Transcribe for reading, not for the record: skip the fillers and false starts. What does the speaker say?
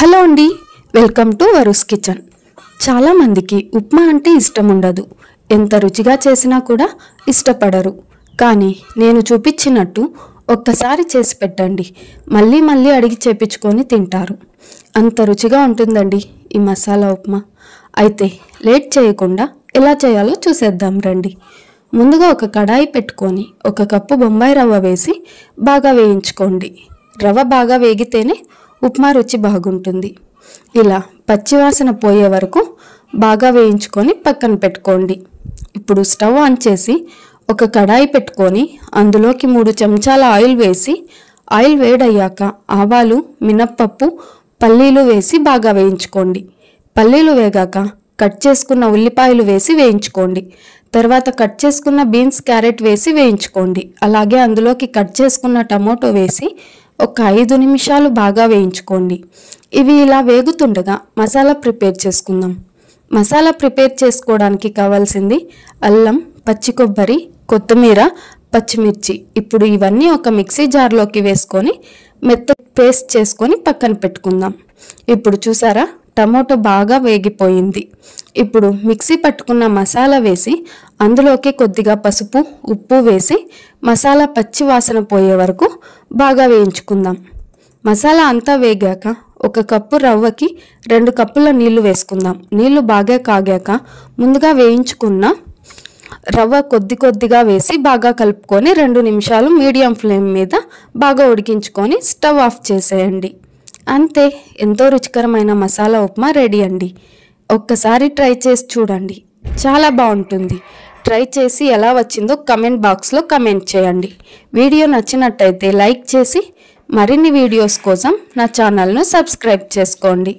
Hello అండి, welcome to వరుస్ kitchen. చాలా మందికి ఉప్మా అంటే ఇష్టం ఉండదు. ఎంత రుచిగా చేసినా కూడా ఇష్టపడరు. కానీ నేను చూపించినట్టు ఒక్కసారి చేసి పెట్టండి, మళ్ళీ మళ్ళీ అడిగి చేపించుకొని తింటారు. అంత రుచిగా ఉంటుందండి ఈ మసాలా ఉప్మా. అయితే లేట్ చేయకుండా ఎలా చేయాలో చూసేద్దాం రండి. ముందుగా ఒక కడాయి పెట్టుకొని 1 కప్పు బొంబాయి రవ్వ వేసి బాగా వేయించుకోండి. రవ్వ బాగా వేగితేనే ఉప్మా రుచి బాగుంటుంది. ఇలా పచ్చివాసన పోయే వరకు బాగా వేయించుకొని పక్కన పెట్టుకోండి. ఇప్పుడు స్టవ్ ఆన్ చేసి ఒక కడాయి పెట్టుకొని అందులోకి 3 చెంచాల ఆయిల్ వేసి, ఆయిల్ వేడయ్యాక ఆవాలు, మినప్పప్పు, పల్లీలు వేసి బాగా వేయించుకోండి. పల్లీలు వేగాక కట్ చేసుకున్న ఉల్లిపాయలు వేసి వేయించుకోండి. తర్వాత కట్ చేసుకున్న బీన్స్, క్యారెట్ వేసి వేయించుకోండి. అలాగే అందులోకి కట్ చేసుకున్న టమోటో వేసి ఒక 5 నిమిషాలు బాగా వేయించుకోండి. ఇవి ఇలా వేగుతుండగా మసాలా ప్రిపేర్ చేసుకుందాం. మసాలా ప్రిపేర్ చేసుకోవడానికి కావాల్సింది అల్లం, పచ్చి కొబ్బరి, కొత్తిమీర, పచ్చిమిర్చి. ఇప్పుడు ఇవన్నీ ఒక మిక్సీ జార్లోకి వేసుకొని మెత్త పేస్ట్ చేసుకొని పక్కన పెట్టుకుందాం. ఇప్పుడు చూసారా, టమోటో బాగా వేగిపోయింది. ఇప్పుడు మిక్సీ పట్టుకున్న మసాలా వేసి అందులోకి కొద్దిగా పసుపు, ఉప్పు వేసి మసాలా పచ్చి వాసన పోయే వరకు బాగా వేయించుకుందాం. మసాలా అంతా వేగాక 1 కప్పు రవ్వకి 2 కప్పుల నీళ్లు వేసుకుందాం. నీళ్లు బాగా కాగాక ముందుగా వేయించుకున్న రవ్వ కొద్దిగా వేసి బాగా కలుపుకొని 2 నిమిషాలు మీడియం ఫ్లేమ్ మీద బాగా ఉడికించుకొని స్టవ్ ఆఫ్ చేసేయండి. అంతే, ఎంతో రుచికరమైన మసాలా ఉప్మా రెడీ అండి. ఒక్కసారి ట్రై చేసి చూడండి, చాలా బాగుంటుంది. ట్రై చేసి ఎలా వచ్చిందో కమెంట్ బాక్స్లో కమెంట్ చేయండి. వీడియో నచ్చినట్టయితే లైక్ చేసి మరిన్ని వీడియోస్ కోసం నా ఛానల్ను సబ్స్క్రైబ్ చేసుకోండి.